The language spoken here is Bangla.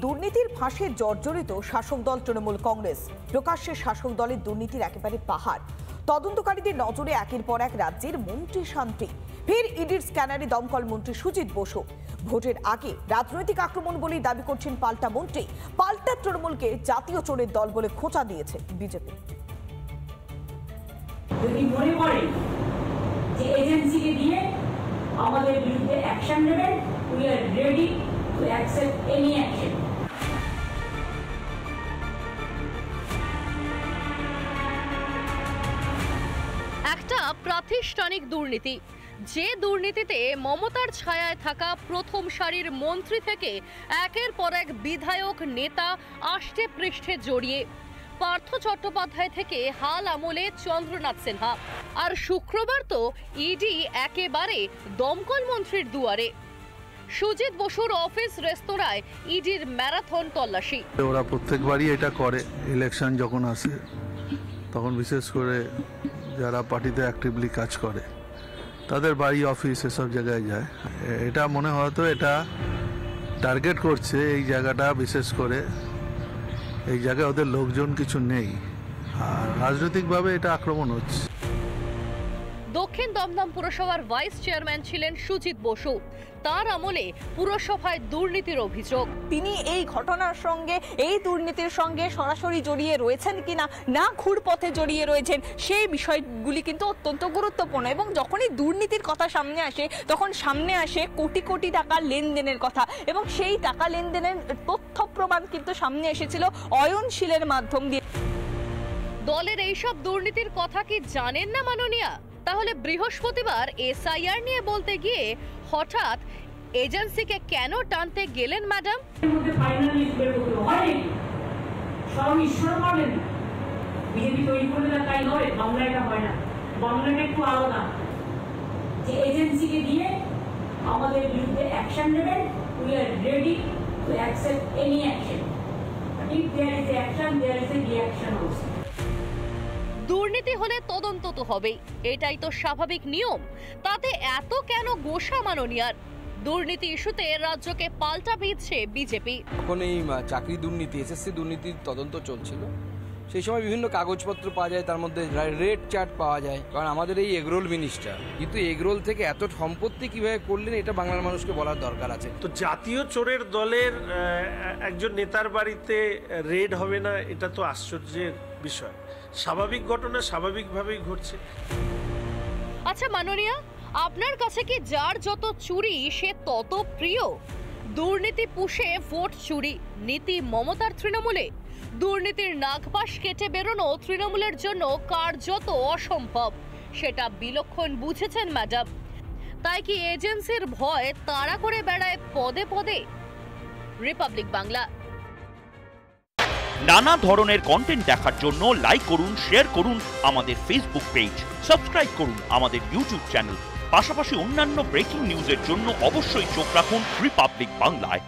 দুর্নীতির ফাঁসে জর্জরিত শাসক দল তৃণমূল কংগ্রেস। প্রকাশ্যে শাসক দলের দুর্নীতির একেবারে পাহাড়। তদন্তকারীদের নজরে একের পর এক রাজ্যের মন্ত্রী শান্তি। ফের ইডির স্ক্যানারে দমকল মন্ত্রী সুজিত বসু। ভোটের আগে রাজনৈতিক আক্রমণ বলেই দাবি করছেন পাল্টা মন্ত্রী। পাল্টা তৃণমূলকে জাতীয় চোরের দল বলে খোঁচা দিয়েছে বিজেপি। যদি মনে করেন যে এজেন্সিকে দিয়ে আমাদের বিরুদ্ধে অ্যাকশন নেবেন, we are ready to accept any action. একটা প্রাতিষ্ঠানিক দুর্নীতি, যে দুর্নীতিতে মমতার ছায়ায় থাকা প্রথম সারির মন্ত্রী থেকে একের পর এক বিধায়ক নেতা আষ্টে পৃষ্ঠে জড়িয়ে। পার্থ চট্টোপাধ্যায় থেকে হাল আমলে চন্দ্রনাথ সিনহা, আর শুক্রবার তো ইডি একেবারে দমকল মন্ত্রীর দুয়ারে। সুজিত বসুর অফিস রেস্তোরাঁয় ইডির ম্যারাথন তল্লাশি। ওরা প্রত্যেকবারই এটা করে, ইলেকশন যখন আসে তখন বিশেষ করে যারা পার্টিতে অ্যাক্টিভলি কাজ করে তাদের বাড়ি অফিস এসব জায়গায় যায়। এটা মনে হয়তো এটা টার্গেট করছে এই জায়গাটা, বিশেষ করে এই জায়গায় ওদের লোকজন কিছু নেই, আর রাজনৈতিকভাবে এটা আক্রমণ হচ্ছে। দক্ষিণ দমদম পুরসভার ভাইস চেয়ারম্যান ছিলেন সুজিত বসু। তার আমলে পুরসভায় দুর্নীতির অভিযোগ। তিনি এই ঘটনার সঙ্গে, এই দুর্নীতির সঙ্গে সরাসরি জড়িয়ে রয়েছেন কিনা, না ঘুরপথে জড়িয়ে রয়েছেন, সেই বিষয়গুলি কিন্তু অত্যন্ত গুরুত্বপূর্ণ। এবং যখনই দুর্নীতির কথা সামনে আসে তখন সামনে আসে কোটি কোটি টাকা লেনদেনের কথা, এবং সেই টাকা লেনদেনের তথ্য প্রমাণ কিন্তু সামনে এসেছিল অয়নশীলের মাধ্যম দিয়ে। দলের এইসব দুর্নীতির কথা কি জানেন না মাননীয়া? তাহলে বৃহস্পতিবার এসআইআর নিয়ে বলতে গিয়ে হঠাৎ এজেন্সিকে কেন টানতে গেলেন ম্যাডাম? বিজেপি তৈরি করলে না, তাই নয়, বাংলাটা হয় না, বাংলাটা একটু আলাদা। যে এজেন্সিকে দিয়ে আমাদের বিরুদ্ধে অ্যাকশন নেবেন, we are ready to accept any action. If there is action, there is a reaction also. দুর্নীতি হলে তদন্ত তো হবেই, এটাই তো স্বাভাবিক নিয়ম। তাতে এত কেন গোসা মাননীয়ার? দুর্নীতি ইস্যুতে রাজ্যকে পাল্টা দিচ্ছে বিজেপি। এখন এই চাকরি দুর্নীতি, এসএসসি দুর্নীতির তদন্ত চলছিল, সেই সময় বিভিন্ন কাগজপত্র পাওয়া যায়, তার মধ্যে রেড চার্ট পাওয়া যায়। কারণ আমাদের এই এগরোল মিনিস্টার, কিন্তু এগরোল থেকে এত সম্পত্তি কিভাবে করলেন এটা বাংলার মানুষকে বলার দরকার আছে। তো জাতীয় চোরের দলের একজন নেতার বাড়িতে রেড হবে না, এটা তো আশ্চর্যের বিষয়। স্বাভাবিক ঘটনা স্বাভাবিকভাবেই ঘটছে। আচ্ছা মাননীয়া, আপনার কাছে কি যার যত চুরি সে তত প্রিয়? দুর্নীতি পুষে ভোট চুরি, নীতি মমতার তৃণমূলে। দুর্নীতির নাগপাশ কেটে বেরোনো তৃণমূলের জন্য কার্যত অসম্ভব, সেটা বিলক্ষণ বুঝেছেন ম্যাডাম। তাই কি এজেন্সির ভয় তাড়া করে বেড়ায় পদে পদে? রিপাবলিক বাংলা। নানা ধরনের কন্টেন্ট দেখার জন্য লাইক করুন, শেয়ার করুন আমাদের ফেসবুক পেজ, সাবস্ক্রাইব করুন আমাদের ইউটিউব চ্যানেল। পাশাপাশি অন্যান্য ব্রেকিং নিউজের জন্য অবশ্যই চোখ রাখুন রিপাবলিক বাংলায়।